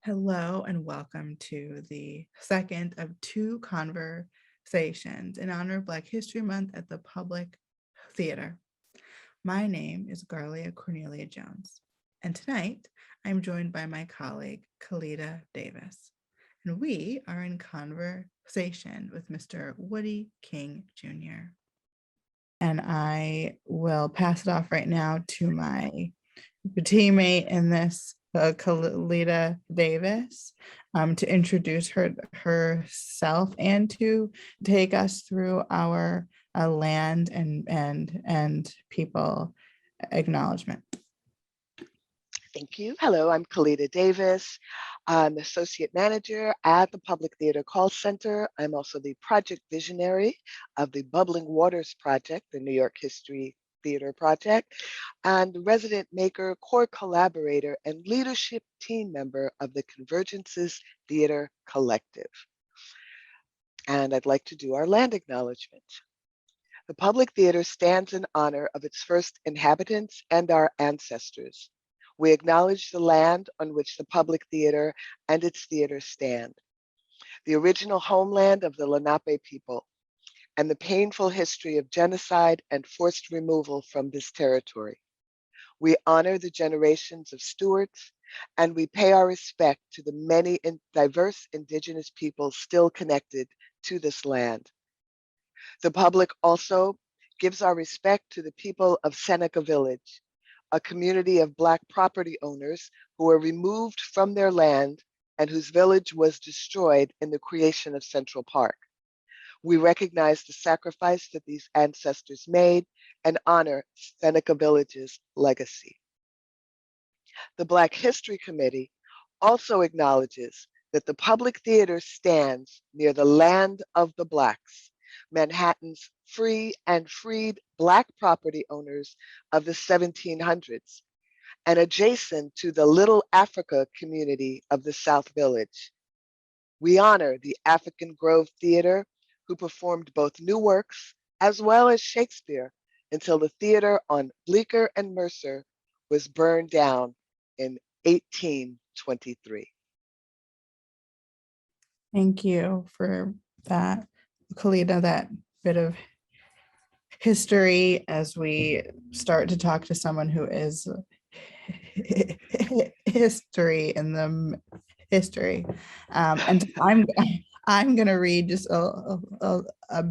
Hello and welcome to the second of two conversations in honor of Black History Month at the Public Theater. My name is Garlia Cornelia Jones, and tonight I'm joined by my colleague, Kalida Davis, and we are in conversation with Mr. Woody King Jr. And I will pass it off right now to my teammate in this, Kalida Davis, to introduce herself and to take us through our land and people acknowledgement. Thank you. Hello, I'm Kalida Davis. I'm Associate Manager at the Public Theater Call Center. I'm also the project visionary of the Bubbling Waters Project, the New York History Theater Project, and the resident maker, core collaborator, and leadership team member of the Convergences Theater Collective. And I'd like to do our land acknowledgement. The Public Theater stands in honor of its first inhabitants and our ancestors. We acknowledge the land on which the Public Theater and its theater stand, the original homeland of the Lenape people, and the painful history of genocide and forced removal from this territory. We honor the generations of stewards, and we pay our respect to the many diverse Indigenous peoples still connected to this land. The public also gives our respect to the people of Seneca Village, a community of Black property owners who were removed from their land and whose village was destroyed in the creation of Central Park. We recognize the sacrifice that these ancestors made and honor Seneca Village's legacy. The Black History Committee also acknowledges that the Public Theater stands near the land of the Blacks, Manhattan's free and freed Black property owners of the 1700s, and adjacent to the Little Africa community of the South Village. We honor the African Grove Theater, who performed both new works as well as Shakespeare until the theater on Bleecker and Mercer was burned down in 1823. Thank you for that, Kalida, that bit of history as we start to talk to someone who is history in the history. And I'm going to read just a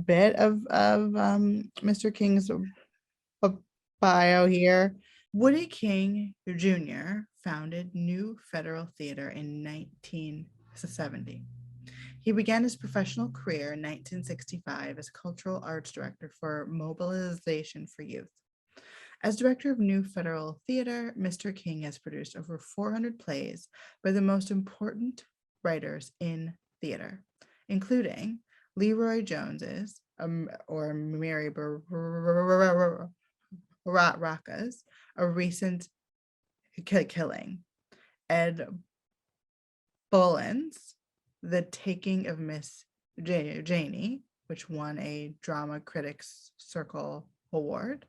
bit of Mr. King's bio here. Woody King Jr. founded New Federal Theater in 1970. He began his professional career in 1965 as cultural arts director for Mobilization for Youth. As director of New Federal Theater, Mr. King has produced over 400 plays by the most important writers in theater, including Leroy Jones's or Mary Baracus, A Recent Killing, Ed Boland's The Taking of Miss Janie, which won a Drama Critics Circle Award,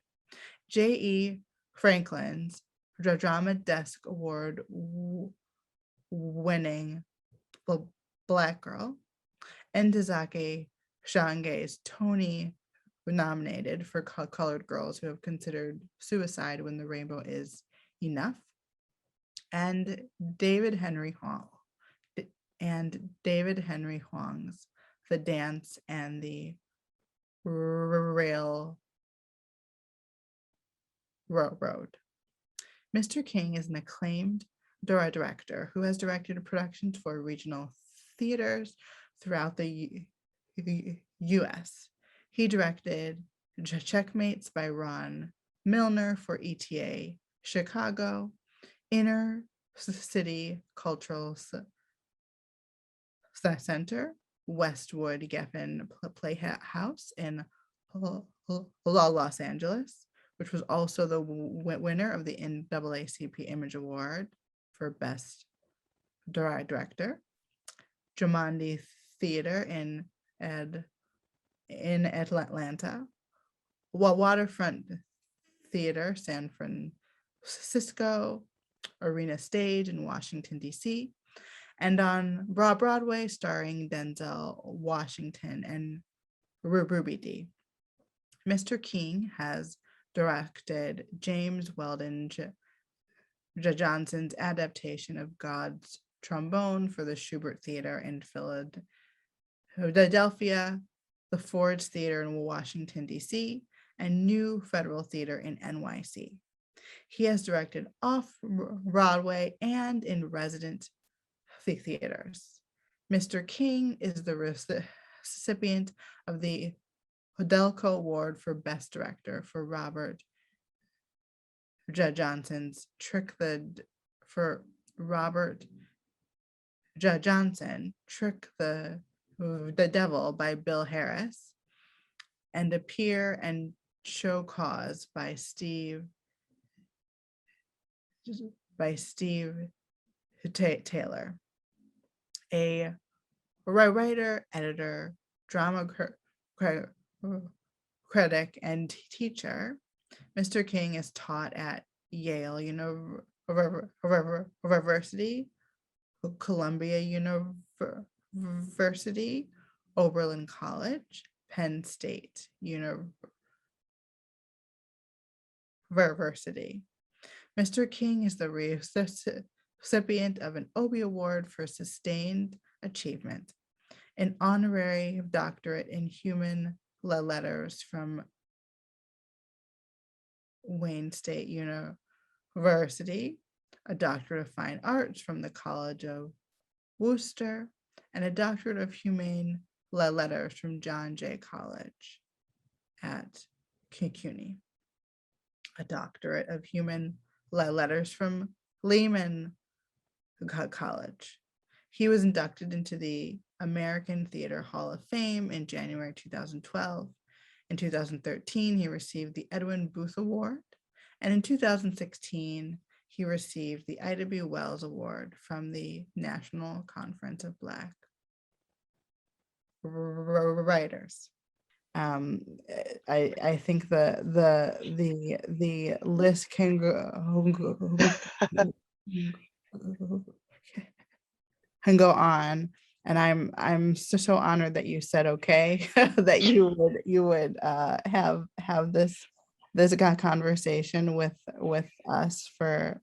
J.E. Franklin's Drama Desk Award winning Black Girl, and Tazaki Shange's Tony nominated for Colored Girls Who Have Considered Suicide When the Rainbow Is Enough, and David Henry Huang's The Dance and the Railroad. Mr. King is an acclaimed director who has directed productions for regional theaters throughout the U.S. He directed Checkmates by Ron Milner for ETA Chicago, Inner City Cultural Center, Westwood Geffen Playhouse in Los Angeles, which was also the winner of the NAACP Image Award for Best Director. Jumondy Theater in Atlanta, Waterfront Theater, San Francisco, Arena Stage in Washington, D.C., and on Broadway starring Denzel Washington and Ruby Dee. Mr. King has directed James Weldon Johnson's adaptation of God's Trombone for the Schubert Theater in Philadelphia, the Ford's Theater in Washington, D.C., and New Federal Theater in NYC. He has directed off-Broadway and in resident theaters. Mr. King is the recipient of the Hodelco Award for Best Director for Robert Johnson's Trick the Devil by Bill Harris, and Appear and Show Cause by Steve Taylor, a writer, editor, drama critic, and teacher. Mr. King is taught at Yale University, Columbia University, Oberlin College, Penn State University. Mr. King is the recipient of an Obie Award for Sustained Achievement, an honorary doctorate in human letters from Wayne State University, a doctorate of fine arts from the College of Worcester, and a doctorate of humane letters from John Jay College at CUNY, a doctorate of human letters from Lehman College. He was inducted into the American Theater Hall of Fame in January 2012. In 2013, he received the Edwin Booth Award, and in 2016, he received the Ida B. Wells Award from the National Conference of Black Writers. I think the list can go on, and I'm so honored that you said okay that you would have this conversation with us for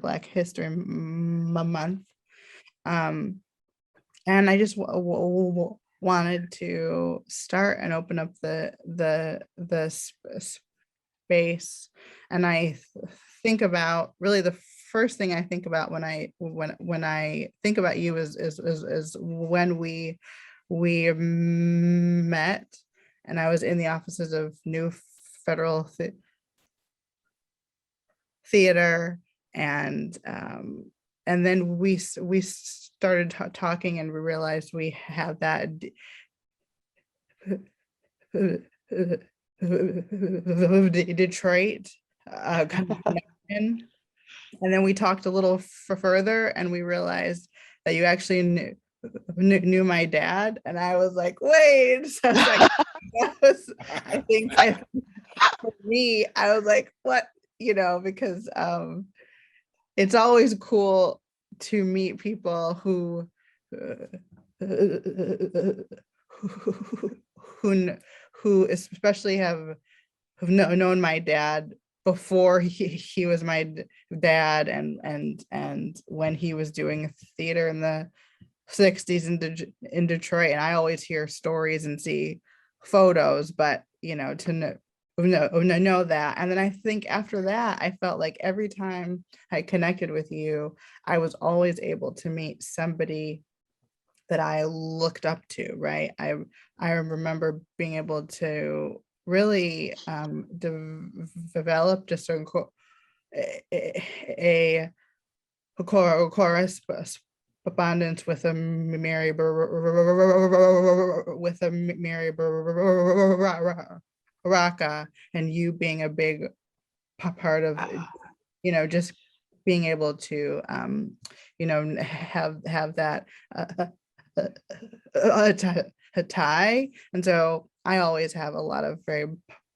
Black History Month, and I just wanted to start and open up the space, and I think about really the first thing I think about when I think about you is when we met, and I was in the offices of New Federal Theater, and then we started talking, and we realized we have that Detroit connection. And then we talked a little further, and we realized that you actually knew my dad, and I was like, wait. So I was like, I think for me, I was like, what, because it's always cool to meet people who especially have known my dad before he was my dad, and when he was doing theater in the 60s in Detroit. And I always hear stories and see photos, but to know that. And then I think after that, I felt like every time I connected with you, I was always able to meet somebody that I looked up to, right? I remember being able to really develop just a correspondence with a Mary Baraka, and you being a big part of just being able to have that a tie. And so I always have a lot of very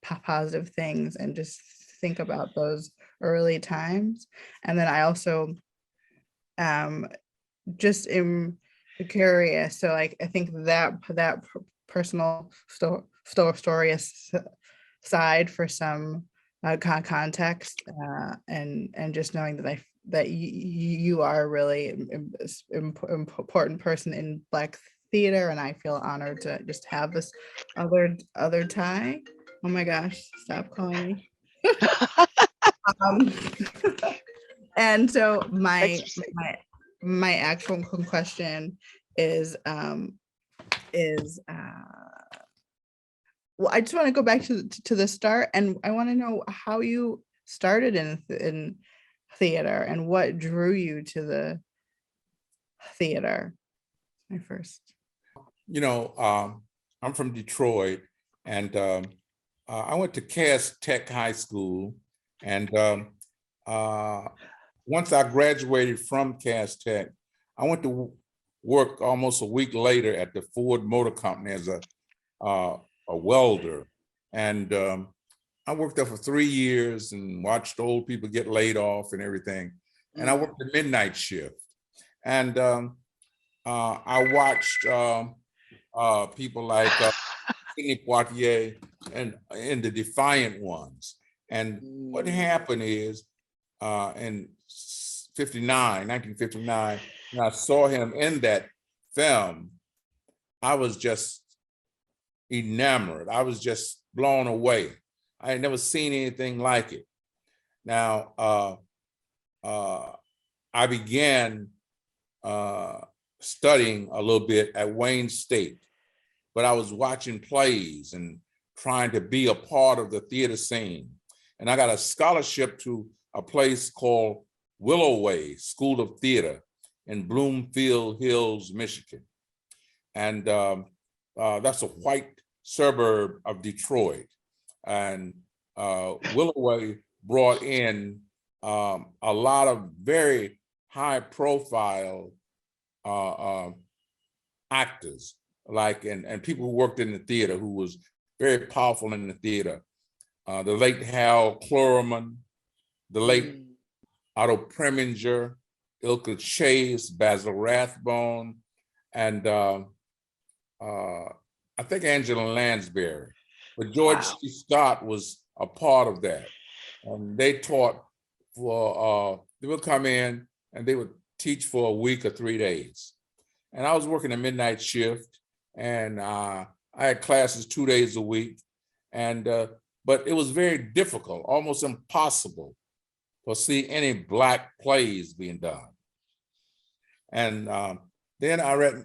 positive things and just think about those early times. And then I also just am curious. So like, I think that personal story aside for some context, and just knowing that you are a really important person in Black theater, and I feel honored to just have this other tie. Oh my gosh, stop calling me. Um, and so Thanks for saying my actual question is well, I just want to go back to the start, and I want to know how you started in theater and what drew you to the theater. My first. I'm from Detroit, and I went to Cass Tech High School, and once I graduated from Cass Tech, I went to work almost a week later at the Ford Motor Company as a welder, and I worked there for 3 years and watched old people get laid off and everything. And I worked the midnight shift, and I watched people like Sidney Poitier and the Defiant Ones. And what happened is in 1959, when I saw him in that film, I was just enamored. I was just blown away. I had never seen anything like it. Now, I began studying a little bit at Wayne State, but I was watching plays and trying to be a part of the theater scene. And I got a scholarship to a place called Willowway School of Theater in Bloomfield Hills, Michigan. And that's a white suburb of Detroit. And Willowway brought in a lot of very high profile actors, like, and people who worked in the theater who was very powerful in the theater. The late Hal Kloerman, the late Otto Preminger, Ilka Chase, Basil Rathbone, and I think Angela Lansbury. But George C. Scott was a part of that. And they taught they would come in and they would teach for a week or 3 days. And I was working a midnight shift, and I had classes 2 days a week. And but it was very difficult, almost impossible to see any Black plays being done. And then I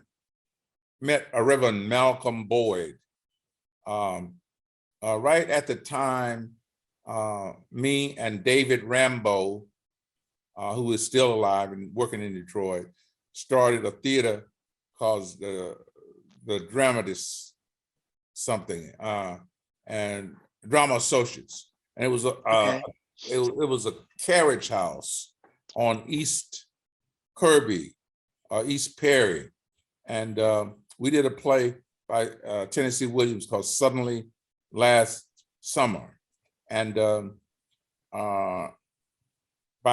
met a Reverend Malcolm Boyd. Right at the time, me and David Rambo, who is still alive and working in Detroit, started a theater called the Dramatists something, and Drama Associates. And it was it was a carriage house on East Kirby, East Perry. And we did a play by Tennessee Williams called Suddenly Last Summer. And by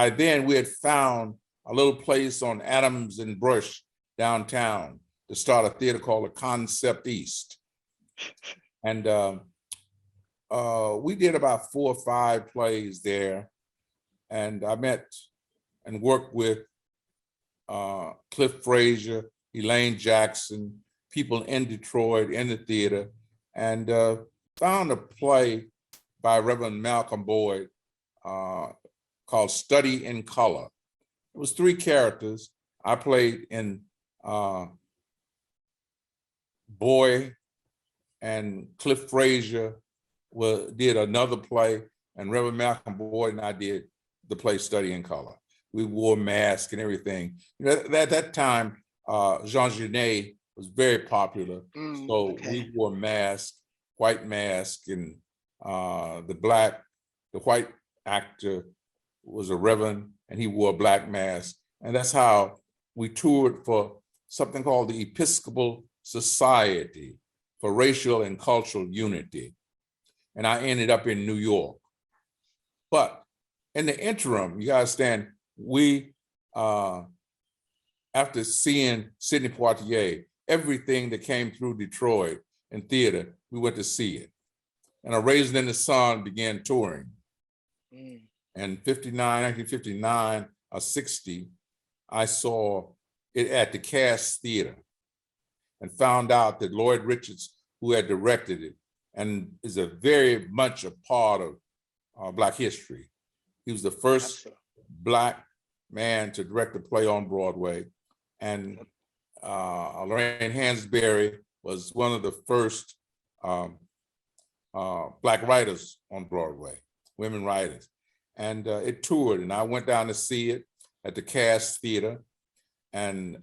then we had found a little place on Adams and Bush downtown to start a theater called the Concept East. And we did about 4 or 5 plays there. And I met and worked with Cliff Frazier, Elaine Jackson, people in Detroit in the theater, and found a play by Reverend Malcolm Boyd called Study in Color. It was 3 characters. I played in Boy, and Cliff Frazier did another play, and Reverend Malcolm Boyd and I did the play Study in Color. We wore masks and everything. At that time, Jean Genet was very popular. So we wore masks, white mask, and the white actor was a reverend, and he wore a Black mask. And that's how we toured for something called the Episcopal Society for Racial and Cultural Unity. And I ended up in New York. But in the interim, you gotta understand, we after seeing Sidney Poitier, everything that came through Detroit in theater, we went to see it. And A Raisin in the Sun began touring. Mm. And 1959 or 60, I saw it at the Cass Theater and found out that Lloyd Richards, who had directed it and is a very much a part of Black history. He was the first Absolutely. Black man to direct a play on Broadway. And Lorraine Hansberry was one of the first Black writers on Broadway, women writers. And it toured, and I went down to see it at the Cass Theater. And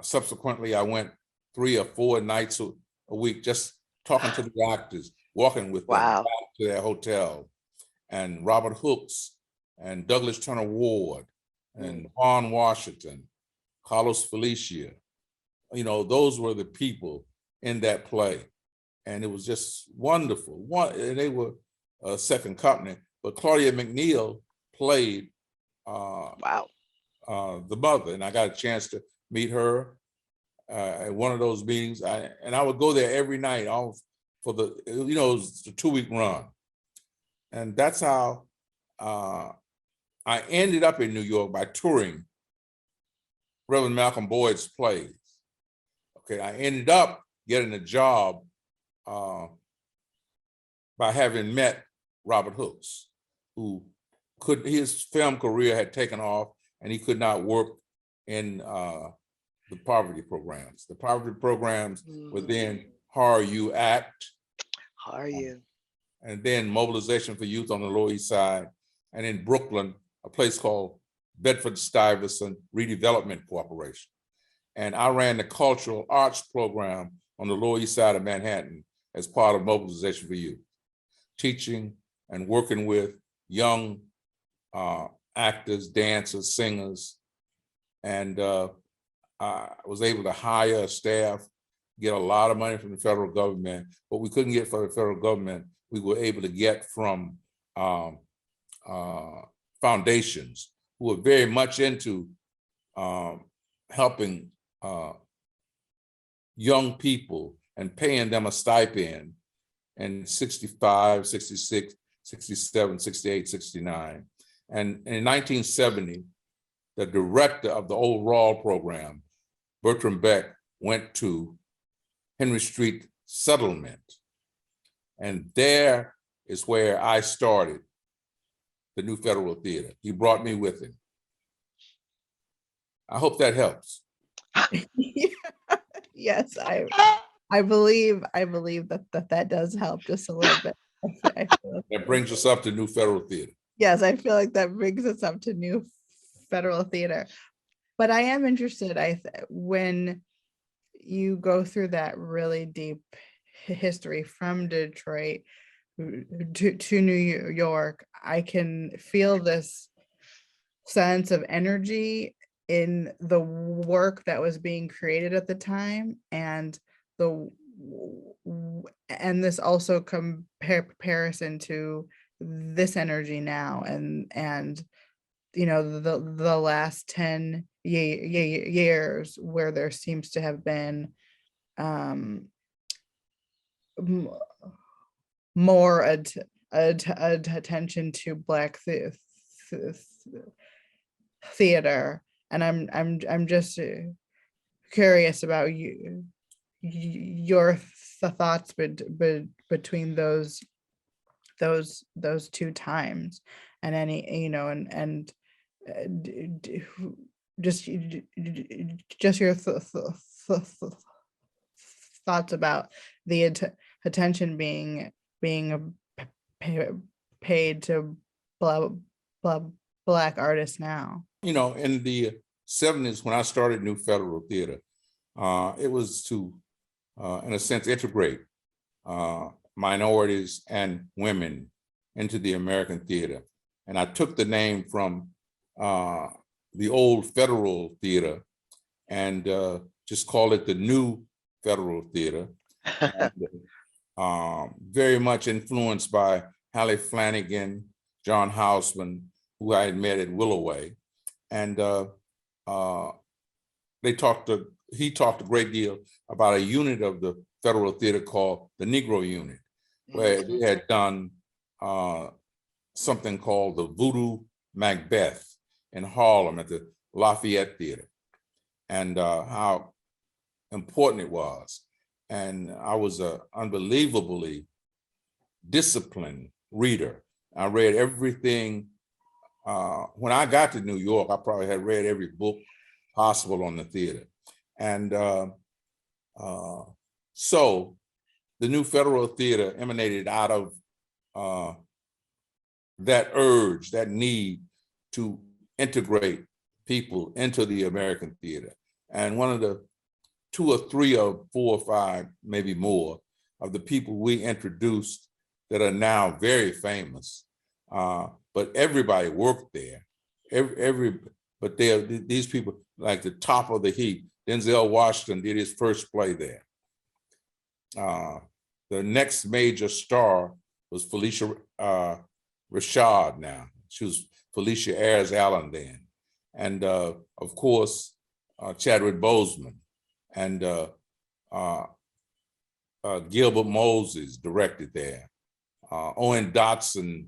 subsequently, I went 3 or 4 nights a week, just talking to the actors, walking with them Wow. back to their hotel. And Robert Hooks and Douglas Turner Ward and Vaughn Washington, Carlos Felicia, you know, those were the people in that play. And it was just wonderful. And they were a second company, but Claudia McNeil played Wow. the mother, and I got a chance to meet her at one of those meetings. And I would go there every night, all for the, you know, it was a 2-week run. And that's how I ended up in New York by touring Reverend Malcolm Boyd's plays. Okay, I ended up getting a job by having met Robert Hooks, who his film career had taken off and he could not work in the poverty programs. The poverty programs were then Hire You Act. Hire You. And then Mobilization for Youth on the Lower East Side. And in Brooklyn, a place called Bedford-Stuyvesant Redevelopment Corporation. And I ran the cultural arts program on the Lower East Side of Manhattan as part of Mobilization for Youth, teaching and working with young actors, dancers, singers. And I was able to hire a staff, get a lot of money from the federal government. What we couldn't get from the federal government, we were able to get from foundations who were very much into helping young people and paying them a stipend in 65, 66, 67, 68, 69. And in 1970, the director of the old Rawl program, Bertram Beck, went to Henry Street Settlement. And there is where I started the New Federal Theater. He brought me with him. I hope that helps. Yes, I believe that does help just a little bit. I feel like That brings us up to New Federal Theater. yes, I feel like that brings us up to New Federal Theater. But I am interested, when you go through that really deep history from Detroit to New York, I can feel this sense of energy in the work that was being created at the time, and this also comparison to this energy now, and you know, the last 10 years where there seems to have been more attention to Black theater. And I'm just curious about your thoughts between those two times, and any, you know, and just your thoughts about the attention being paid to Black artists now. You know, in the 70s, when I started New Federal Theater, it was to, in a sense, integrate minorities and women into the American theater. And I took the name from the old Federal Theater and just called it the New Federal Theater. And, very much influenced by Hallie Flanagan, John Houseman, who I had met at Willoway. And he talked a great deal about a unit of the Federal Theater called the Negro Unit, where they had done something called the Voodoo Macbeth in Harlem at the Lafayette Theater, and how important it was. And I was an unbelievably disciplined reader. I read everything. When I got to New York, I probably had read every book possible on the theater. And so the new Federal Theater emanated out of that urge, that need to integrate people into the American theater. And one of the 2 or 3 or 4 or 5, maybe more, of the people we introduced that are now very famous, but everybody worked there. But these people, like the top of the heap. Denzel Washington did his first play there. The next major star was Felicia Rashad now. She was Felicia Ayres Allen then. And of course, Chadwick Boseman and Gilbert Moses directed there. Owen Dotson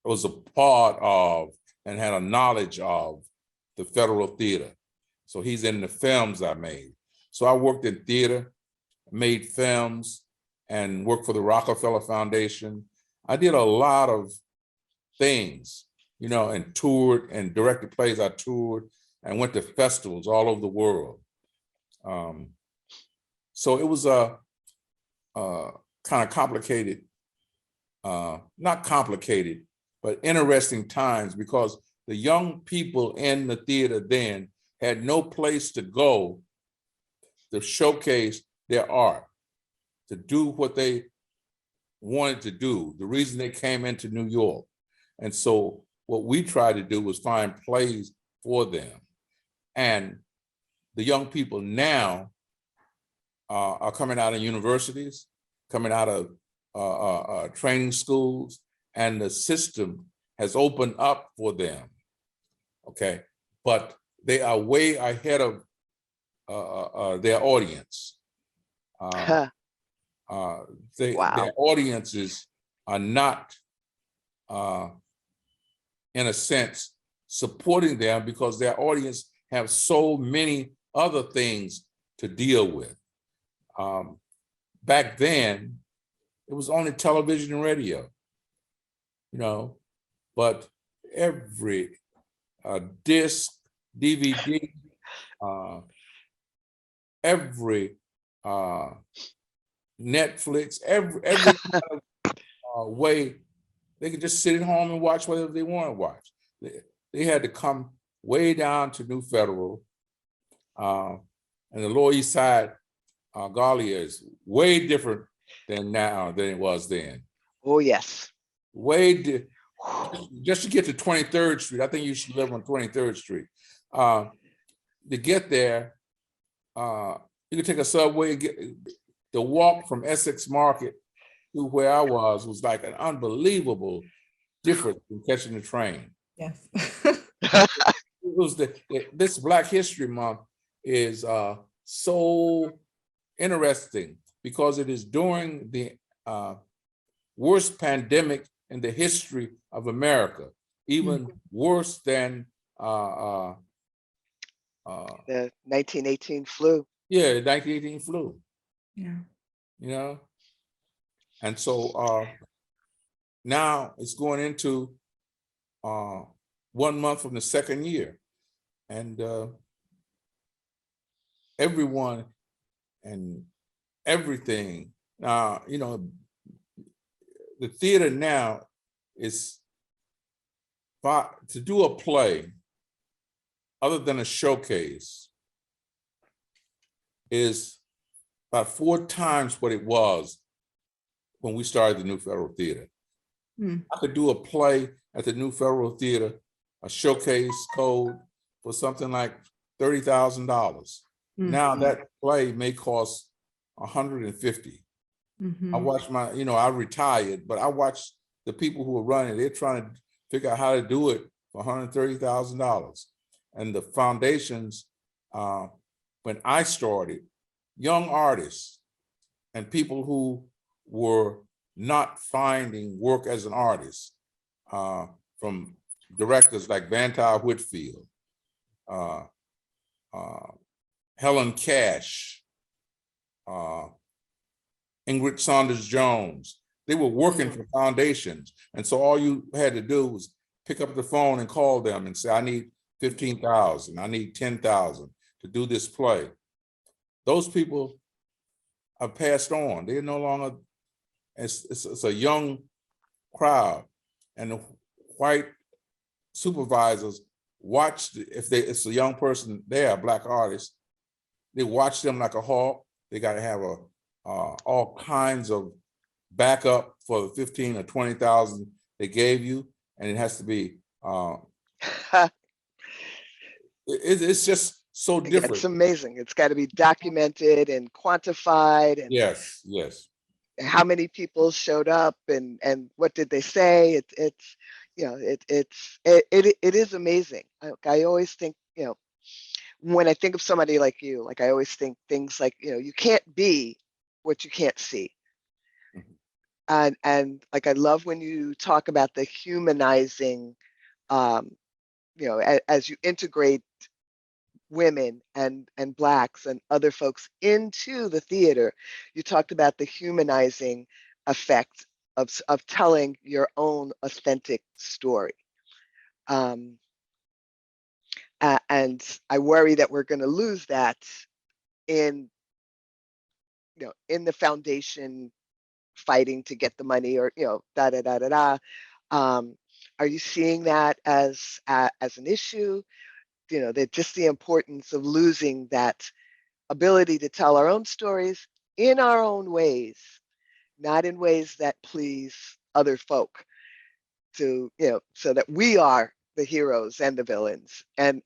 was a part of and had a knowledge of the Federal Theater. So he's in the films I made. So I worked in theater, made films, and worked for the Rockefeller Foundation. I did a lot of things, you know, and toured and directed plays. I toured and went to festivals all over the world. So it was a kind of complicated, not complicated, but interesting times, because the young people in the theater then had no place to go to showcase their art, to do what they wanted to do, the reason they came into New York. And so what we tried to do was find plays for them. And the young people now are coming out of universities, coming out of training schools, and the system has opened up for them, okay? But they are way ahead of their audience. Wow. Their audiences are not, in a sense, supporting them because their audience have so many other things to deal with. Back then, it was only television and radio, you know, but every disc, DVD, every Netflix, every kind of way they could just sit at home and watch whatever they want to watch. They had to come way down to New Federal, and the Lower East Side, Garlia is way different than now than it was then. Oh, yes. Just to get to 23rd Street, I think you should live on 23rd Street. To get there, you could take a subway. The walk from Essex Market to where I was like an unbelievable difference from catching the train. Yes. It was this Black History Month is so interesting because it is during the worst pandemic in the history of America, even worse than the 1918 flu. Yeah, 1918 flu. Yeah. You know, and so now it's going into 1 month from the second year, and everyone and everything. Now, you know, the theater now is to do a play other than a showcase is about 4 times what it was when we started the New Federal Theater. I could do a play at the New Federal Theater, a showcase code for something like $30,000. Now that play may cost $150. I watch I retired, but I watch the people who are running, they're trying to figure out how to do it for $130,000. and the foundations, when I started, young artists and people who were not finding work as an artist, from directors like Van Tyre Whitfield, Helen Cash, Ingrid Saunders Jones. They were working for foundations. And so all you had to do was pick up the phone and call them and say, I need 15,000, I need 10,000 to do this play. Those people have passed on. They're no longer, it's a young crowd, and the white supervisors watch, if it's a young person there, a Black artist, they watch them like a hawk. They got to have all kinds of backup for the 15 or 20,000 they gave you, and it has to be. It's just so different. It's amazing. It's got to be documented and quantified, and Yes. how many people showed up, and what did they say. It's you know, it is amazing. I always think, you know, when I think of somebody like you, like I always think things like, you know, you can't be what you can't see. And like, I love when you talk about the humanizing, you know, as you integrate women and Blacks and other folks into the theater, you talked about the humanizing effect of telling your own authentic story. And I worry that we're going to lose that in, you know, in the foundation fighting to get the money, or, you know, da da da da da. Are you seeing that as an issue? You know, that just the importance of losing that ability to tell our own stories in our own ways, not in ways that please other folk, to, you know, so that we are the heroes and the villains and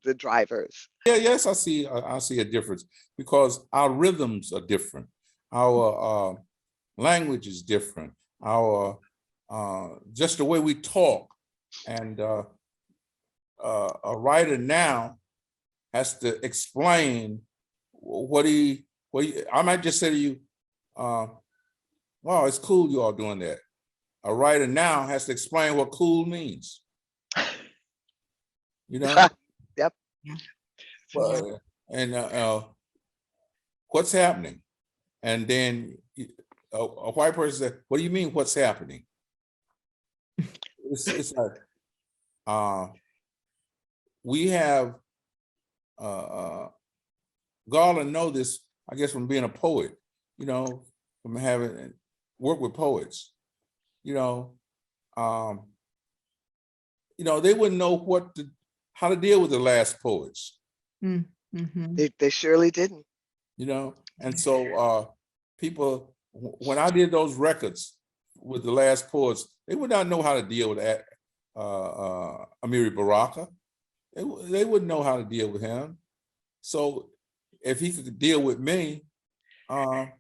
the drivers. Yes, I see a difference, because our rhythms are different. Our language is different. Our just the way we talk, and a writer now has to explain what I might just say to you, wow, it's cool you all doing that. A writer now has to explain what cool means. You know? Yep. Well, and what's happening? And then a white person said, what do you mean what's happening? It's like, we have, Garland know this, I guess, from being a poet, you know, from having worked with poets, you know, they wouldn't know how to deal with the last poets. Mm-hmm. They surely didn't. You know, and so people, when I did those records with the last poets, they would not know how to deal with Amiri Baraka. They wouldn't know how to deal with him. So if he could deal with me, and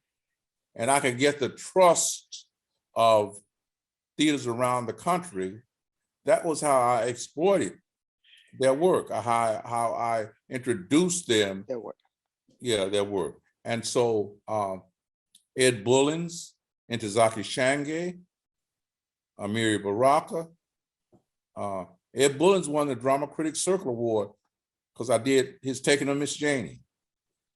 I could get the trust of theaters around the country, that was how I exploited their work, how I introduced them. Their work. Yeah, their work. And so Ed Bullins, Ntozake Shange, Amiri Baraka. Ed Bullins won the Drama Critics Circle Award because I did his Taking of Miss Janie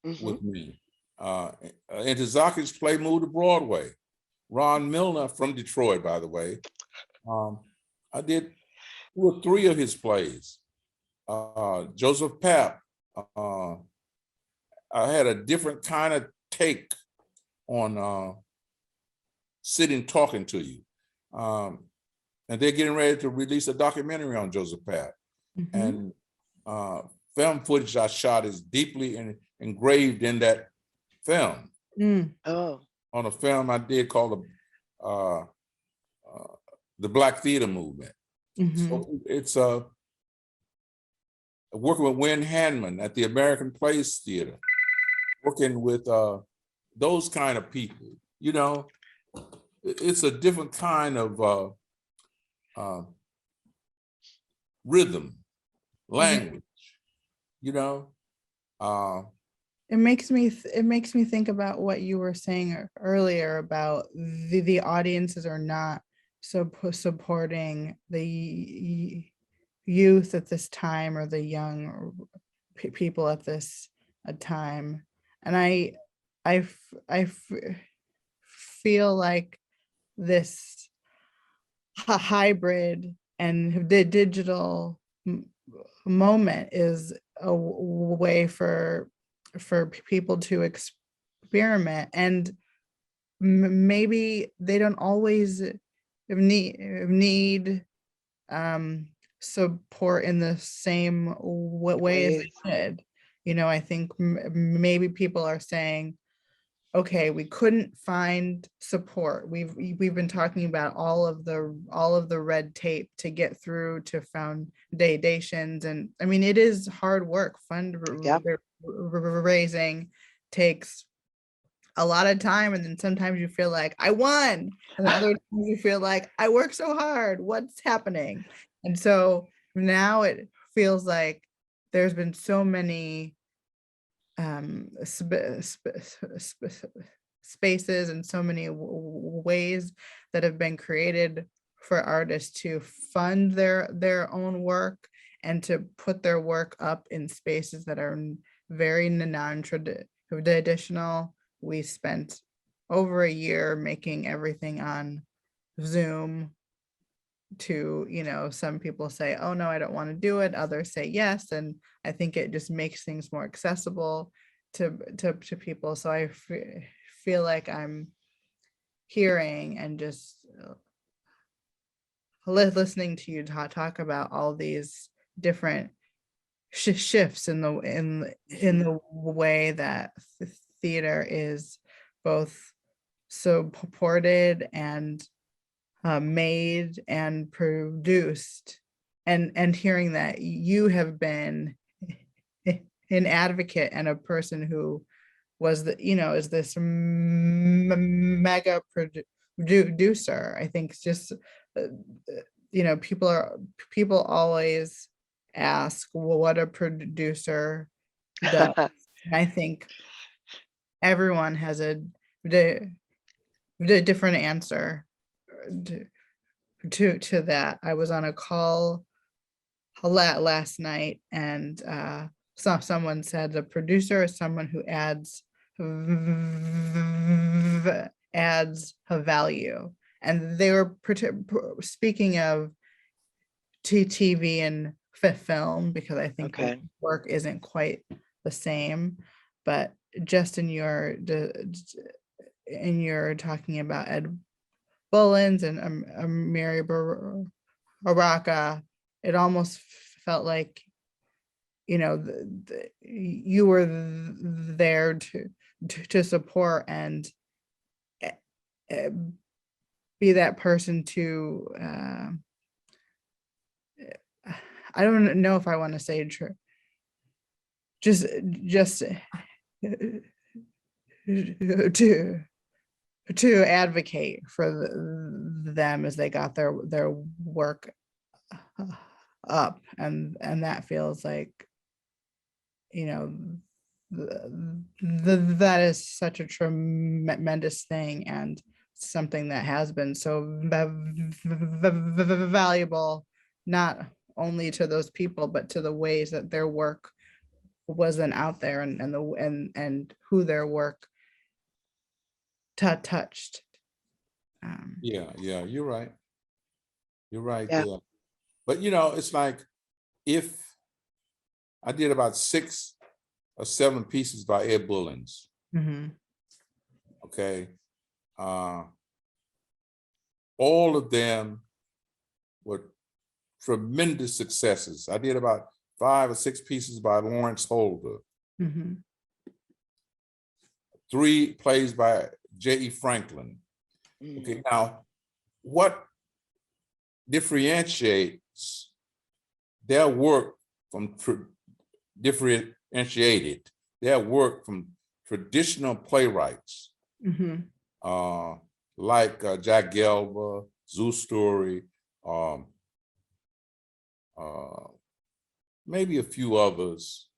with me. Ntozake's play moved to Broadway. Ron Milner from Detroit, by the way. I did 2 or 3 of his plays. Joseph Papp. I had a different kind of take on sitting talking to you. And they're getting ready to release a documentary on Joseph Papp. And film footage I shot is deeply engraved in that film. Oh. On a film I did called the Black Theater Movement. So it's working with Wynn Hanman at the American Place Theater, working with those kind of people, you know. It's a different kind of rhythm, language. you know. It makes me think about what you were saying earlier about the audiences are not supporting the youth at this time, or the young people at this time. And I feel like this hybrid and the digital moment is a way for people to experiment, and maybe they don't always need support in the same way as Ways. they should. I think maybe people are saying, okay, we couldn't find support. We've been talking about all of the red tape to get through to foundations, and I mean, it is hard work. Yep. Fundraising takes a lot of time, and then sometimes you feel like I won, and then other times you feel like I worked so hard. What's happening? And so now it feels like there's been so many spaces and so many ways that have been created for artists to fund their own work and to put their work up in spaces that are very non-traditional. We spent over a year making everything on Zoom. To some people say, oh no, I don't want to do it, others say yes, and I think it just makes things more accessible to people. So I feel like I'm hearing and just listening to you talk about all these different shifts in the way that theater is both supported and made and produced, and hearing that you have been an advocate and a person who was is this mega producer. I think it's just people always ask, well, what a producer does. And I think everyone has a different answer to that. I was on a call last night, and someone said the producer is someone who adds a value, and they were speaking of TV and film, because I think the Okay. work isn't quite the same, but just in your talking about Ed Bullins and Mary Baraka, it almost felt like you were there to support and be that person to I don't know if I want to say just to advocate for them as they got their work up, and that feels like that is such a tremendous thing, and something that has been so valuable, not only to those people but to the ways that their work wasn't out there, and who their work touched. Yeah, you're right. You're right Yeah. there. But it's like, if I did about 6 or 7 pieces by Ed Bullins, Mhm. okay, all of them were tremendous successes. I did about 5 or 6 pieces by Lawrence Holder, Mhm. 3 plays by J.E. Franklin. Okay, now what differentiates their work from differentiated their work from traditional playwrights, Mhm. like Jack Gelba, Zeus Story, maybe a few others.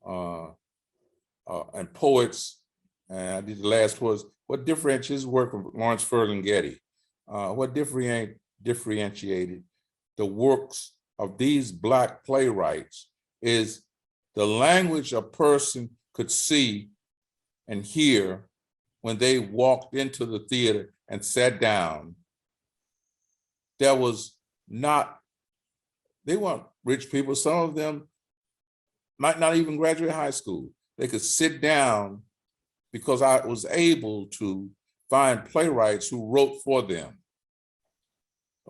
and poets. And I did the last was what differentiates his work from Lawrence Ferlinghetti. What differentiated the works of these Black playwrights is the language a person could see and hear when they walked into the theater and sat down. There was not, they weren't rich people. Some of them might not even graduate high school. They could sit down because I was able to find playwrights who wrote for them.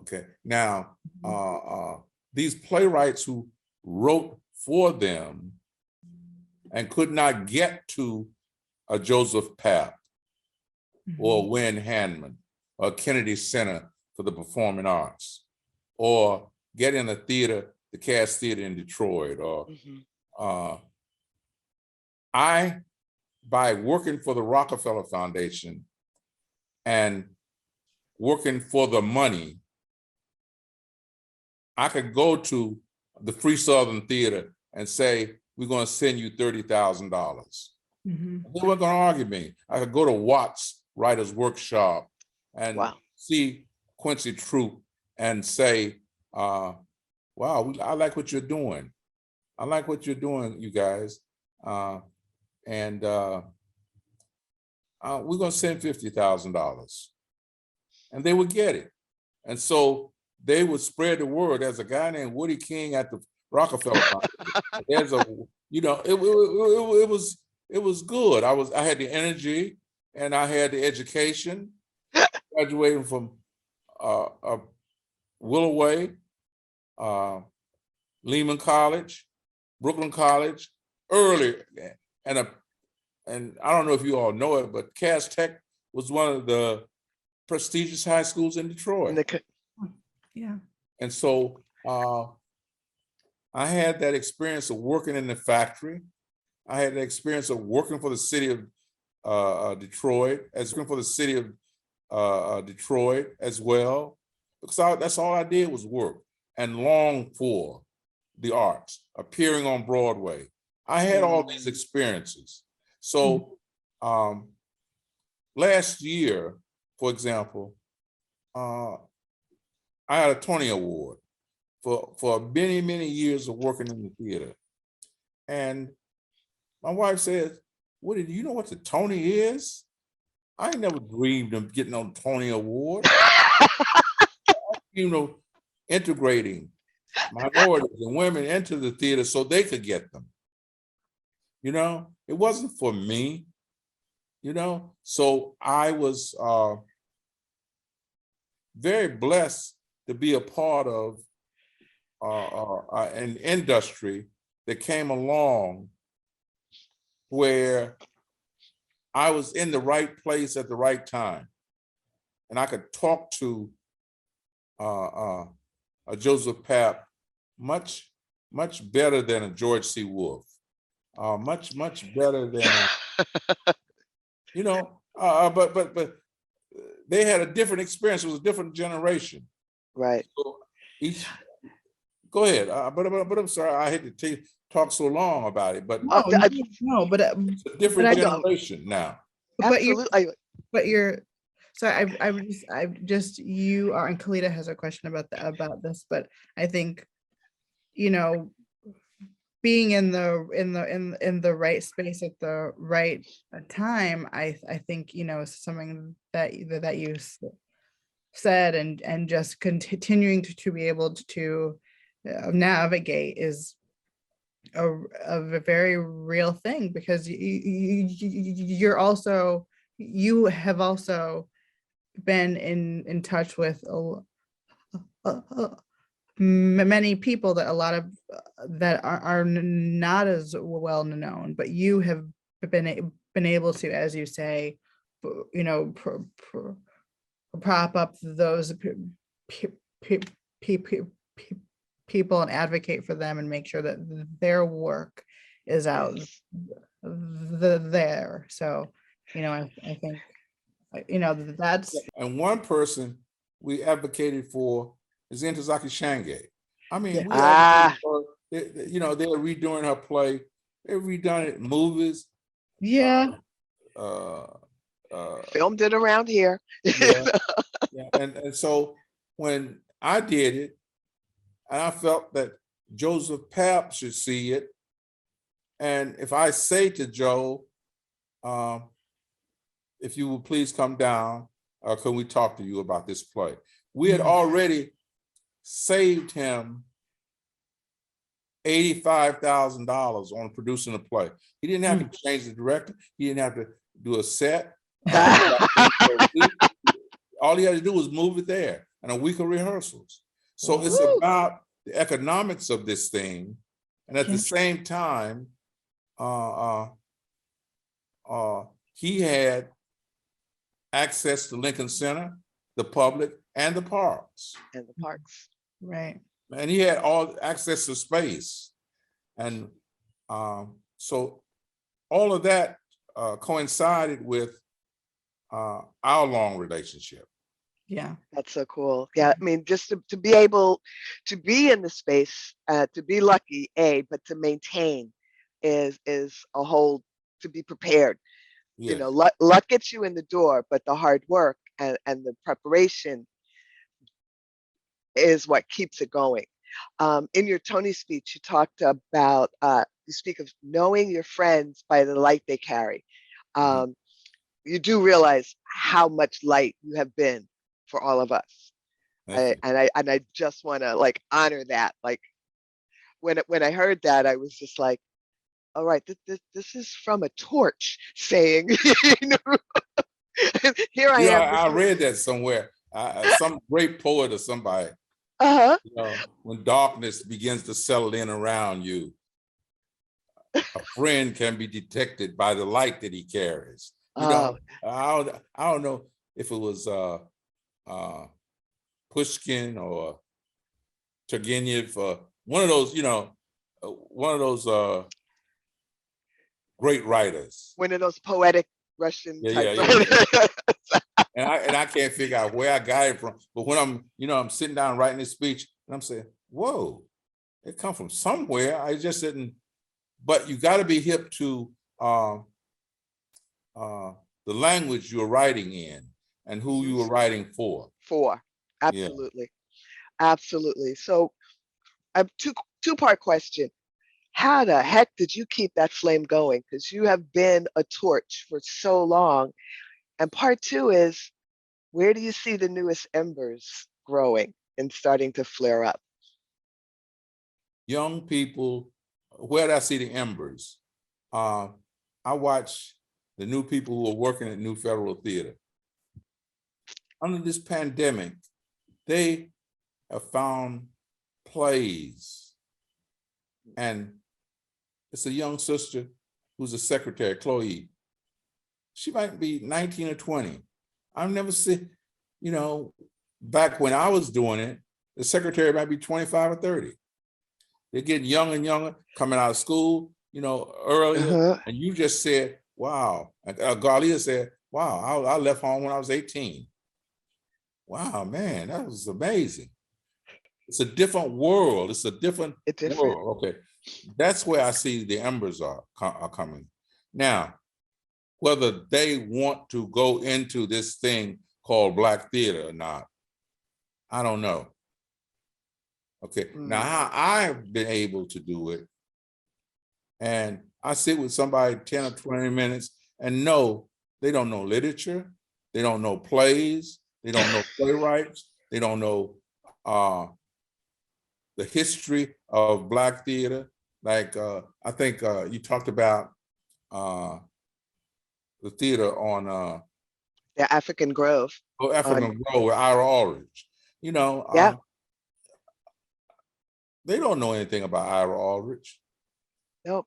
Okay, now, these playwrights who wrote for them and could not get to a Joseph Papp or Wynn Handman or Kennedy Center for the Performing Arts, or get in a theater, the Cass Theater in Detroit, or by working for the Rockefeller Foundation and working for the money, I could go to the Free Southern Theater and say, we're going to send you $30,000. They weren't going to argue me. I could go to Watts Writers Workshop and see Quincy Troop and say, wow, I like what you're doing. I like what you're doing, you guys. And we're going to send $50,000. And they would get it. And so they would spread the word. There's a guy named Woody King at the Rockefeller Foundation. There's a, you know, it was good. I had the energy and I had the education, graduating from Willoway, Lehman College, Brooklyn College, early, and I don't know if you all know it, but Cass Tech was one of the prestigious high schools in Detroit. Yeah. And so I had that experience of working in the factory. I had the experience of working for the city of Detroit, as working for the city of Detroit as well, because that's all I did was work and long for the arts, appearing on Broadway. I had all these experiences. So last year, for example, I had a Tony Award for many, many years of working in the theater. And my wife said, Woody, do you know what the Tony is? I ain't never dreamed of getting on Tony Award. You know, integrating minorities and women into the theater so they could get them. You know, it wasn't for me, you know? So I was very blessed to be a part of an industry that came along where I was in the right place at the right time. And I could talk to a Joseph Papp much better than a George C. Wolfe, much better than, you know, but they had a different experience. It was a different generation. Right. So go ahead. But I'm sorry, I hate to talk so long about it, but No, but it's a different generation now. Absolutely. But you're, so I just, you are, and Kalita has a question about this, but I think, you know, being in the right space at the right time, I think, you know, something that you said, and just continuing to be able to navigate is a very real thing, because you have also been in touch with many people that a lot of that are not as well known, but you have been able to, as you say, you know, prop up those people and advocate for them and make sure that their work is out there. So, you know, I think, you know, that's. And one person we advocated for is Ntozake Shange. I mean, we advocated for, you know, they're redoing her play They've redone it in movies. Yeah. Uh, Filmed it around here. yeah, yeah. And so when I did it, and I felt that Joseph Papp should see it. And if I say to Joe, if you will please come down, can we talk to you about this play? We had already saved him $85,000 on producing a play. He didn't have to change the director. He didn't have to do a set. All he had to do was move it there and a week of rehearsals. So it's about the economics of this thing. And at the same time, he had access to Lincoln Center, the public, and the parks. And the parks. Right. And he had all access to space. And so all of that coincided with our long relationship. Yeah. That's so cool. Yeah, I mean, just to be able to be in the space, to be lucky, but to maintain is a whole, to be prepared. Yes. You know, luck gets you in the door, but the hard work and the preparation is what keeps it going. In your Tony speech, you talked about, you speak of knowing your friends by the light they carry. You do realize how much light you have been for all of us. And I just want to like honor that. Like when I heard that, I was just like, all right, this is from a torch saying, you know, here I am. I read that somewhere. Some great poet or somebody. Uh-huh. You know, when darkness begins to settle in around you, a friend can be detected by the light that he carries. You know, I don't know if it was Pushkin or Turgenev, one of those, you know, one of those great writers. One of those poetic Russian type. Yeah. And I can't figure out where I got it from. But when I'm sitting down writing this speech, and I'm saying, whoa, it come from somewhere. I just didn't. But you got to be hip to the language you're writing in and who you were writing for. Absolutely. Yeah. Absolutely. So I have two-part question. How the heck did you keep that flame going? Because you have been a torch for so long. And part two is, where do you see the newest embers growing and starting to flare up? Young people, where do I see the embers? I watch the new people who are working at New Federal Theater. Under this pandemic, they have found plays. And it's a young sister who's a secretary, Chloe. She might be 19 or 20. I've never seen, you know, back when I was doing it, the secretary might be 25 or 30. They're getting younger and younger, coming out of school, you know, earlier. And you just said, wow. And Garlia said, wow, I left home when I was 18. Wow, man, that was amazing. It's a different world. It's a different world. Okay, that's where I see the embers are coming. Now, whether they want to go into this thing called Black theater or not, I don't know. Okay, now how I've been able to do it, and I sit with somebody 10 or 20 minutes and know they don't know literature, they don't know plays, they don't know playwrights, they don't know the history of Black theater. Like I think you talked about the theater on the African Grove. Oh, African Grove with Ira Aldridge. You know, they don't know anything about Ira Aldridge. Nope.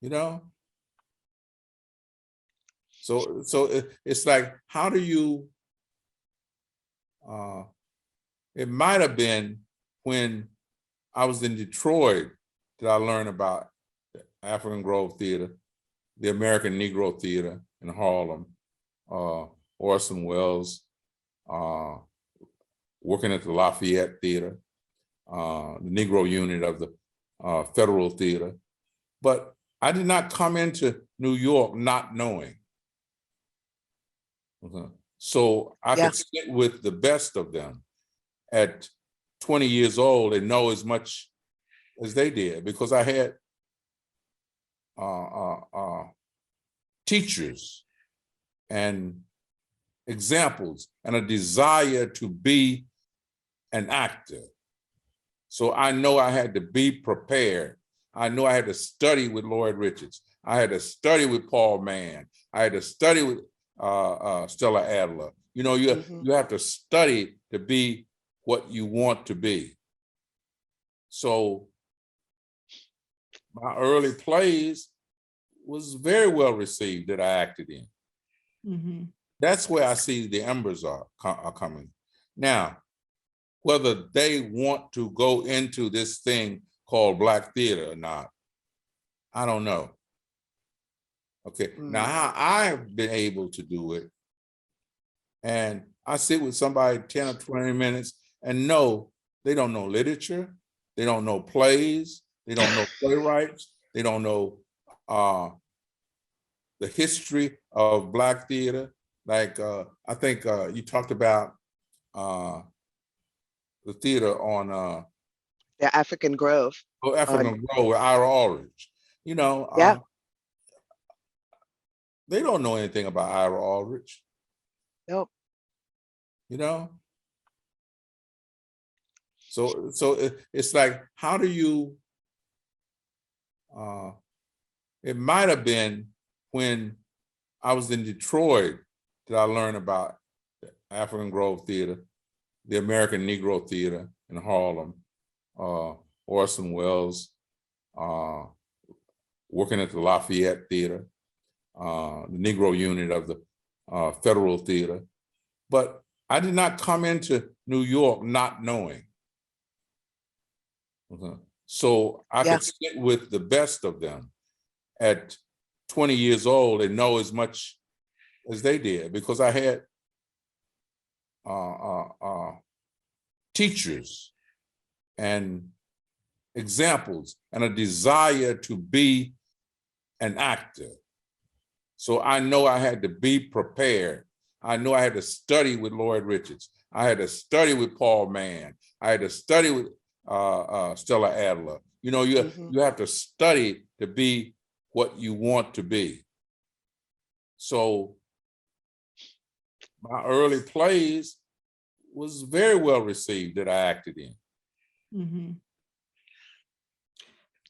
You know? So it's like, how do you, it might have been when I was in Detroit that I learned about the African Grove Theater, the American Negro Theater in Harlem, Orson Welles, working at the Lafayette Theater, the Negro unit of the Federal Theater, But I did not come into New York not knowing. So I Yeah. could sit with the best of them at 20 years old and know as much as they did, because I had teachers and examples and a desire to be an actor. So I know I had to be prepared. I know I had to study with Lloyd Richards. I had to study with Paul Mann. I had to study with Stella Adler. You know, you have to study to be what you want to be. So my early plays was very well received that I acted in. Mm-hmm. That's where I see the embers are coming. Now, whether they want to go into this thing called Black theater or not, I don't know. Okay, now how I've been able to do it, and I sit with somebody 10 or 20 minutes and know they don't know literature, they don't know plays, they don't know playwrights, they don't know the history of Black theater. Like I think you talked about the theater on The African Grove. African Grove with Ira Aldridge. You know, Yeah. they don't know anything about Ira Aldridge. Nope. You know, so it's like, how do you? It might have been when I was in Detroit that I learned about the African Grove Theater, the American Negro Theater in Harlem, Orson Welles, working at the Lafayette Theater, the Negro unit of the Federal Theater. But I did not come into New York not knowing. So I could sit with the best of them at 20 years old and know as much as they did, because I had teachers and examples and a desire to be an actor. So I know I had to be prepared. I know I had to study with Lloyd Richards. I had to study with Paul Mann. I had to study with Stella Adler. You know, you have to study to be what you want to be. So my early plays was very well received that I acted in. Mm-hmm.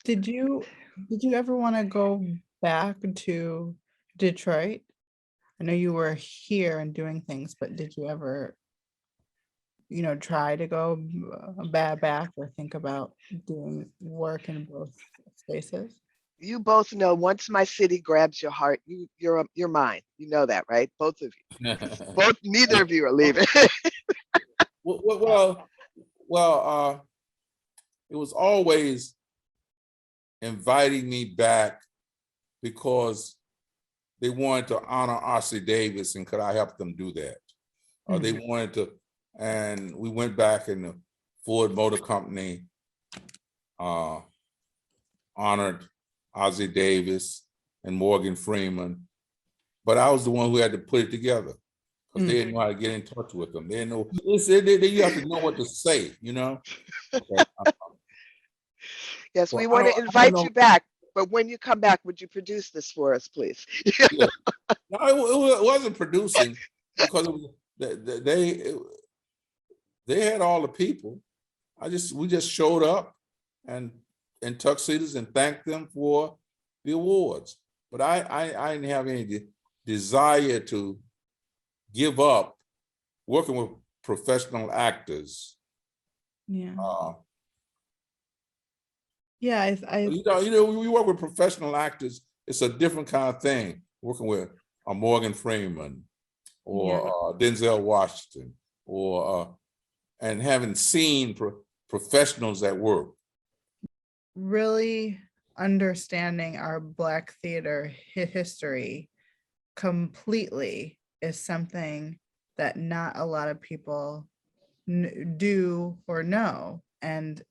Did you ever want to go back to Detroit? I know you were here and doing things, but did you ever, try to go back or think about doing work in both spaces? You both know, once my city grabs your heart, you're mine. You know that, right? Both of you. Neither of you are leaving. Well, it was always inviting me back because they wanted to honor R.C. Davis, and could I help them do that? Or they wanted to, and we went back, and the Ford Motor Company honored Ozzie Davis and Morgan Freeman, but I was the one who had to put it together because they didn't know how to get in touch with them. They didn't know. You have to know what to say, you know. Okay. Yes, Well, we want to invite you back, but when you come back, would you produce this for us, please? Yeah. No, it wasn't producing because they had all the people. We just showed up and in tuxedos and thanked them for the awards. But I didn't have any desire to give up working with professional actors. Yeah. When we work with professional actors, it's a different kind of thing. Working with Morgan Freeman or Denzel Washington, or and having seen professionals at work. Really understanding our Black theater history completely is something that not a lot of people do or know, and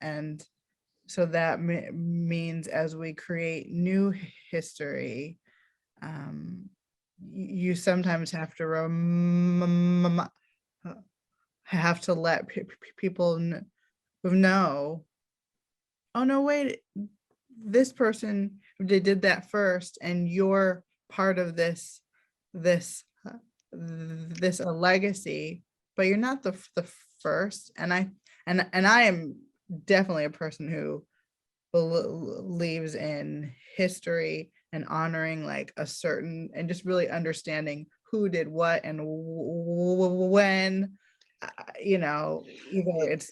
so that means as we create new history, you sometimes have to have to let people know, oh no, wait, this person did that first, and you're part of this legacy, but you're not the first. And I am definitely a person who believes in history and honoring like a certain, and just really understanding who did what and when, you know, either it's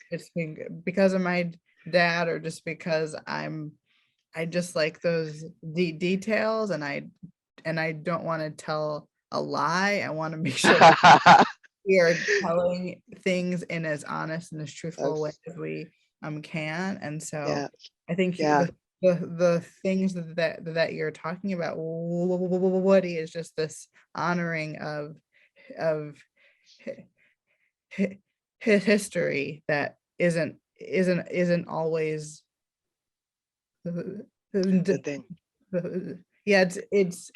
because of my dad or just because I just like those details, and I don't want to tell a lie. I want to make sure that we are telling things in as honest and as truthful a way as we can. And so Yeah, I think yeah, the things that you're talking about, Woody, is just this honoring of history that isn't always the thing. yeah, it's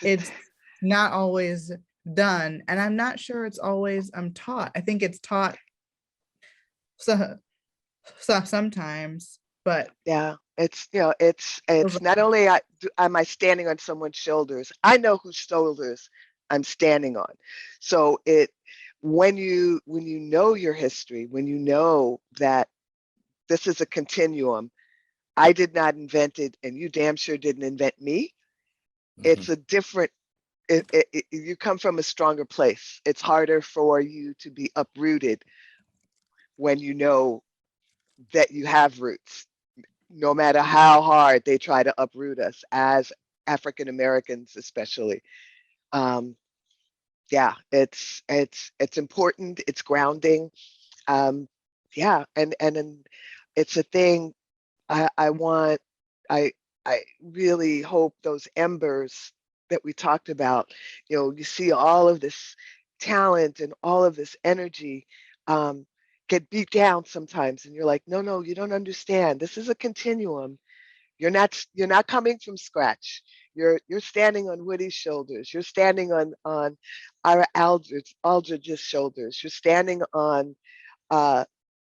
not always done, and I'm not sure it's always taught. I think it's taught so sometimes, but Yeah, it's, you know, it's not only am I standing on someone's shoulders, I know whose shoulders I'm standing on. So when you know your history, when you know that this is a continuum, I did not invent it, and you damn sure didn't invent me. It's a different. You come from a stronger place. It's harder for you to be uprooted when you know that you have roots, no matter how hard they try to uproot us as African Americans, especially. Um, yeah, it's important. It's grounding. Yeah, and it's a thing. I want. I I really hope those embers that we talked about. You know, you see all of this talent and all of this energy. Get beat down sometimes, and you're like, no, no, you don't understand. This is a continuum. You're not coming from scratch. You're standing on Woody's shoulders. You're standing on Ira Aldridge's shoulders. You're standing on uh,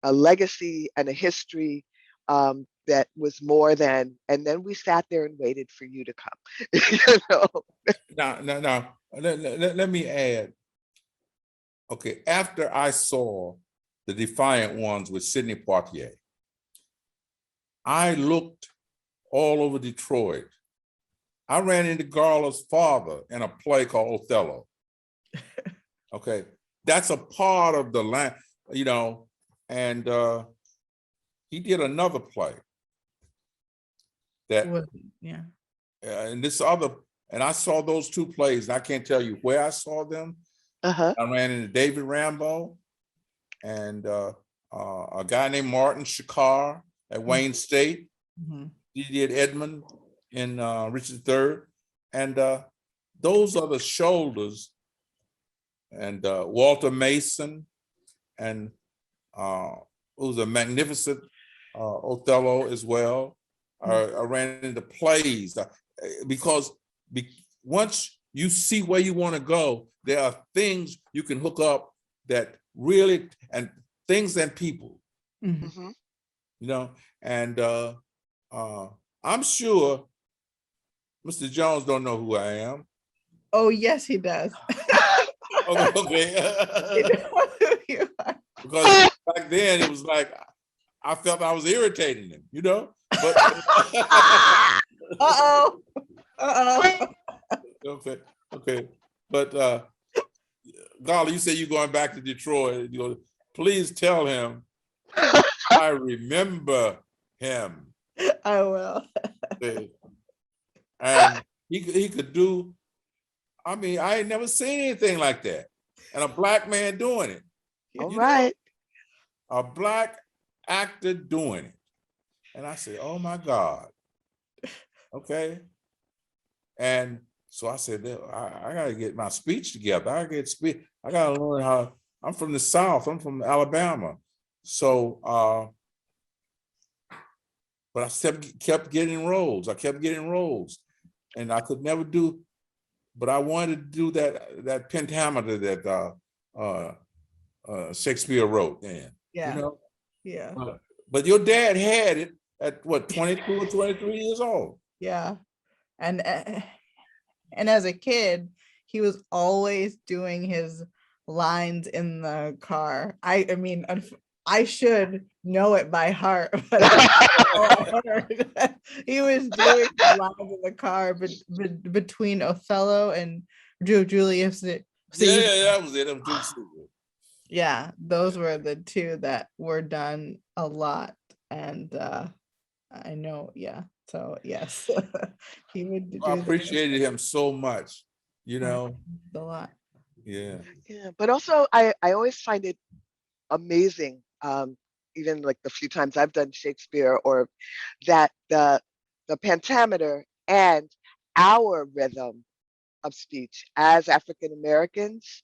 a legacy and a history that was more than. And then we sat there and waited for you to come. You know? Now, let me add. Okay, after I saw the Defiant Ones with Sidney Poitier, I looked all over Detroit. I ran into Garla's father in a play called Othello. Okay, that's a part of the land, you know, and he did another play that, yeah. and this other, and I saw those two plays, and I can't tell you where I saw them. Uh-huh. I ran into David Rambo and a guy named Martin Shakar at Wayne State. Mhm. He did Edmund in Richard III. And those are the shoulders. And Walter Mason, and who's a magnificent Othello as well. I ran into plays because once you see where you want to go, there are things you can hook up that really, and things and people, Mhm. Mhm. you know, and I'm sure Mr. Jones don't know who I am. Oh, yes, he does. Okay. You know who you are. Because back then it was like I felt I was irritating him, you know. But Uh-oh. Uh-oh. okay. But Garla, you say you're going back to Detroit. You know, please tell him I remember him. I will. Okay. And he could do. I mean, I ain't never seen anything like that, and a black man doing it. All You right. know, a black actor doing it, and I said, "Oh my God." Okay. And so I said, I gotta get my speech together. I gotta learn how. I'm from the South. I'm from Alabama. So but I kept getting roles. I kept getting roles, and I could never do. But I wanted to do that pentameter that Shakespeare wrote. Then Yeah. you know. Yeah. But your dad had it at what, 22 or 23 years old. Yeah. And as a kid, he was always doing his lines in the car. I mean, I should know it by heart, but I heard he was doing the lines in the car between Othello and Julius Yeah, Caesar. that was it. That was Julius Caesar. Yeah, those were the two that were done a lot. And I know, yeah. So yes, he would do I that appreciated him so much, you know. a lot. Yeah. Yeah, but also I always find it amazing, even like the few times I've done Shakespeare, or that the pentameter and our rhythm of speech as African Americans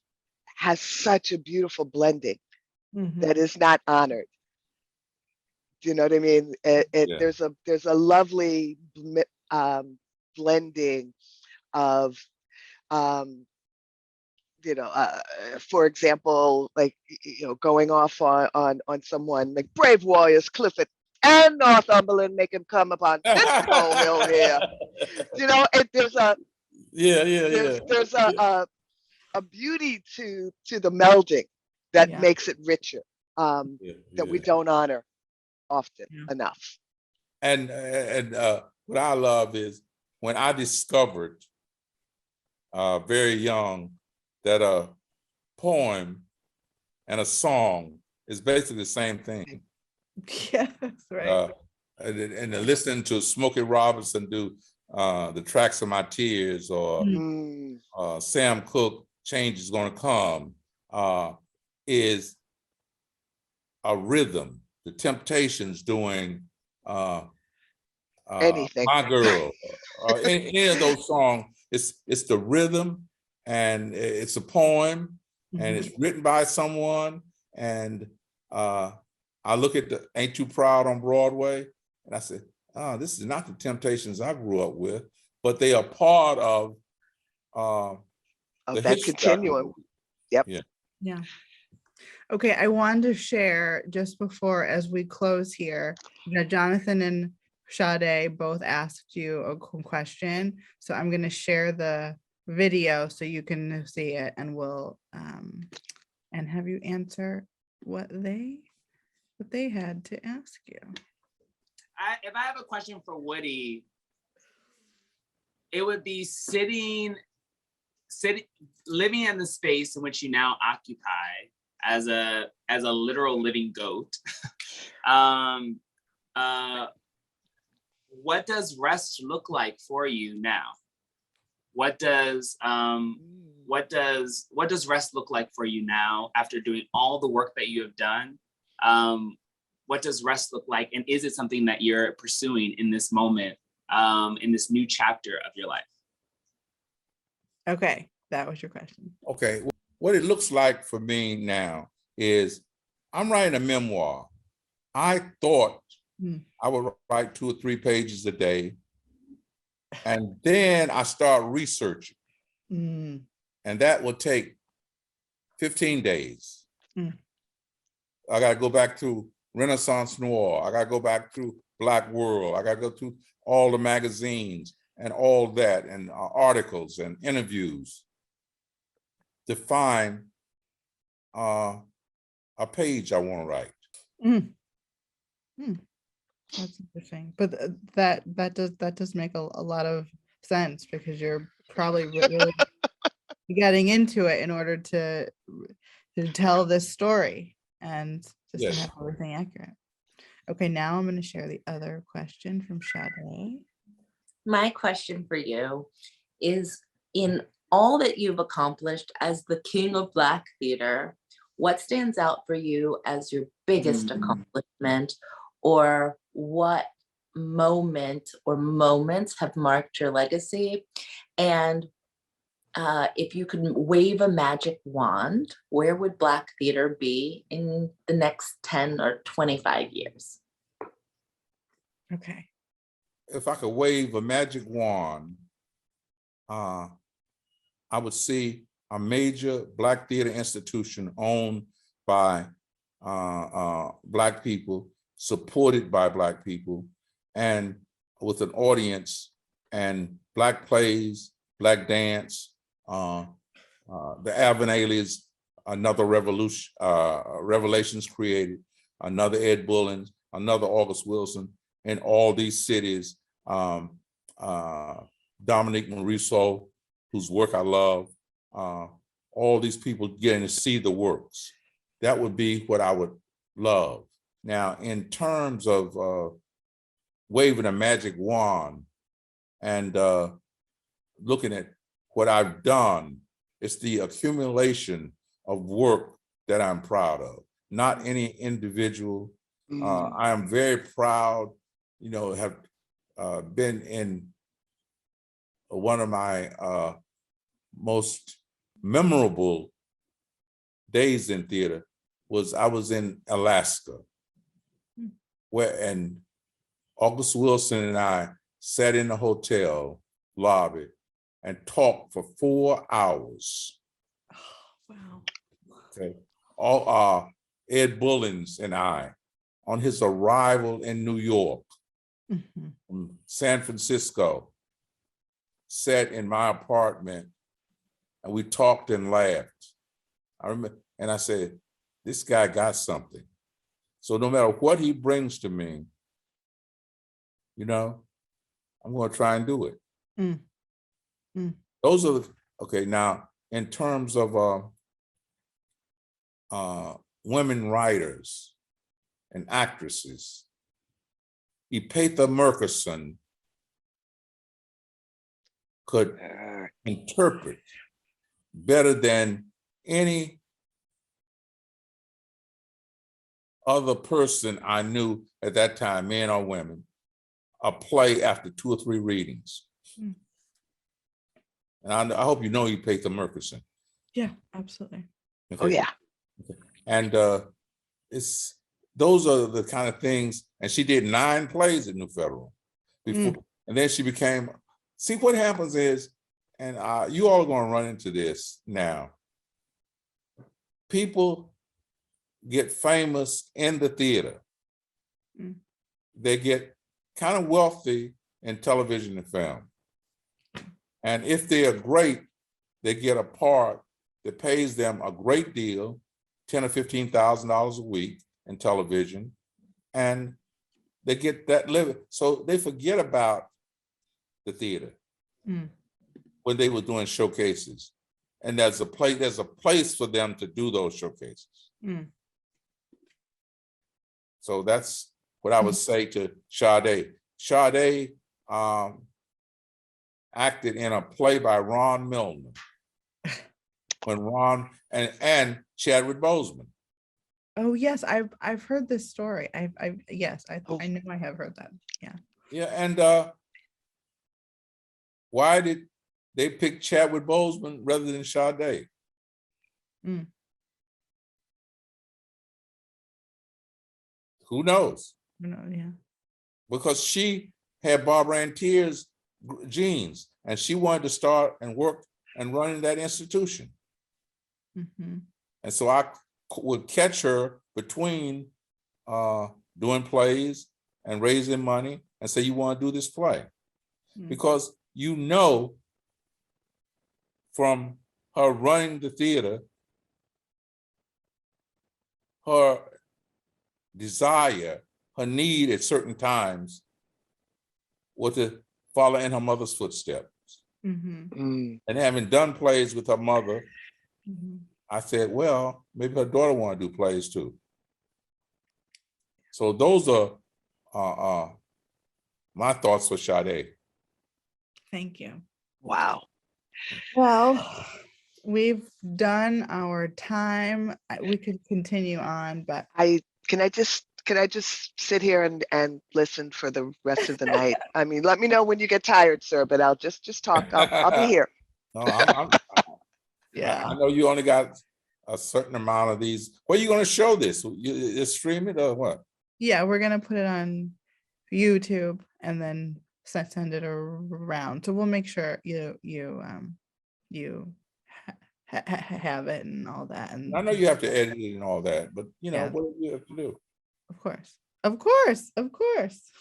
has such a beautiful blending that Mhm. is not honored. Do you know what I mean? Yeah. There's a lovely blending of um, for example, like going off on someone like brave warriors Clifford and Northumberland make him come upon this cold hill here. And there's a beauty to the melding that Yeah. makes it richer, Yeah, that we yeah. don't honor often Yeah. enough. And what I love is when I discovered very young that a poem and a song is basically the same thing. Yeah, that's right. And listening to Smokey Robinson do The Tracks of My Tears, or Mm. Sam Cooke, Change Is Gonna Come, is a rhythm. The Temptations doing Anything. My Girl, any of those songs, it's the rhythm, and it's a poem, and it's written by someone. And I look at the Ain't You Proud on Broadway, and I said, oh, this is not the Temptations I grew up with, but they are part of the That history. continuum. Yep. Yeah. Yeah. Okay, I wanted to share just before, as we close here, Jonathan and Sade both asked you a question. So I'm going to share the video so you can see it, and we'll and have you answer what they had to ask you. If I have a question for Woody, it would be living in the space in which you now occupy as a literal living goat. What does rest look like for you now? What does rest look like for you now after doing all the work that you have done? What does rest look like? And is it something that you're pursuing in this moment, in this new chapter of your life? Okay, that was your question. Okay, what it looks like for me now is I'm writing a memoir. I thought I would write 2 or 3 pages a day, and then I start researching, and that will take 15 days. I got to go back to Renaissance Noir. I got to go back to Black World. I got to go through all the magazines and all that, and articles and interviews to find a page I want to write. That's interesting, but that does make a lot of sense, because you're probably really getting into it in order to tell this story and just to have everything accurate. Okay, now I'm going to share the other question from Sade. My question for you is, in all that you've accomplished as the king of Black theater, what stands out for you as your biggest accomplishment, or what moment or moments have marked your legacy? And if you could wave a magic wand, where would Black theater be in the next 10 or 25 years? Okay. If I could wave a magic wand, I would see a major Black theater institution owned by Black people, supported by Black people, and with an audience and Black plays, Black dance, the Avenalias, another revolution, Revelations created, another Ed Bullins, another August Wilson, in all these cities, Dominique Morisseau, whose work I love, all these people getting to see the works. That would be what I would love. Now, in terms of waving a magic wand and looking at what I've done, it's the accumulation of work that I'm proud of, not any individual. I am very proud, have been in one of my most memorable days in theater was I was in Alaska, and August Wilson and I sat in the hotel lobby and talked for 4 hours. Wow. Okay, all Ed Bullins and I, on his arrival in New York, from San Francisco, sat in my apartment and we talked and laughed. I remember, and I said, this guy got something. So no matter what he brings to me, I'm going to try and do it. Those are okay. Now, in terms of women writers and actresses, Ipatha Murkison could interpret better than any other person I knew at that time, men or women, a play after 2 or 3 readings. And I hope you know Ipatha Murkison. Yeah, absolutely. Oh, yeah. And those are the kind of things, and she did 9 plays at New Federal before, and then she became, see what happens is, and you all are going to run into this now. People get famous in the theater. They get kind of wealthy in television and film. And if they are great, they get a part that pays them a great deal, $10,000 or $15,000 a week in television, and they get that living. So they forget about the theater when they were doing showcases. And there's a place for them to do those showcases. So that's what I would say to Sade. Sade acted in a play by Ron Milner when Ron and Chadwick Boseman. Oh yes, I've heard this story. I know I have heard that. Yeah. Yeah, and why did they pick Chadwick Boseman rather than Sade? Who knows? Yeah. Because she had Barbara Ann Tears genes, and she wanted to start and work and run in that institution. And so I would catch her between doing plays and raising money and say, you want to do this play? Because from her running the theater, her desire, her need at certain times was to follow in her mother's footsteps. And having done plays with her mother, I said, well, maybe her daughter want to do plays too. So those are my thoughts for Sade. Thank you. Wow. Well, we've done our time. We could continue on, but Can I just sit here and listen for the rest of the night? I mean, let me know when you get tired, sir, but I'll just talk. I'll be here. No, yeah. I know you only got a certain amount of these. Where are you going to show this? You stream it or what? Yeah, we're gonna put it on YouTube and then send it around. So we'll make sure you have it and all that. And I know you have to edit it and all that, but you know, Yeah. what do you have to do? of course, of course, of course.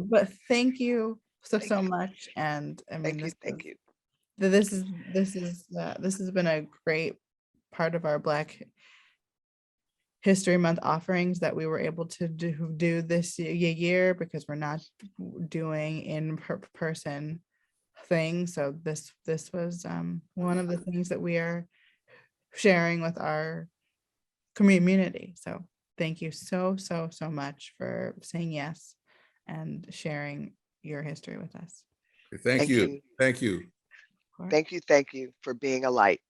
But thank you Thank so you. much. And I mean, Thank you. this has been a great part of our Black History Month offerings that we were able to do this year, because we're not doing in person things. So this was one of the things that we are sharing with our community. So thank you so much for saying yes and sharing your history with us. Thank Thank you. you. Thank you. Of course. Thank you for being a light.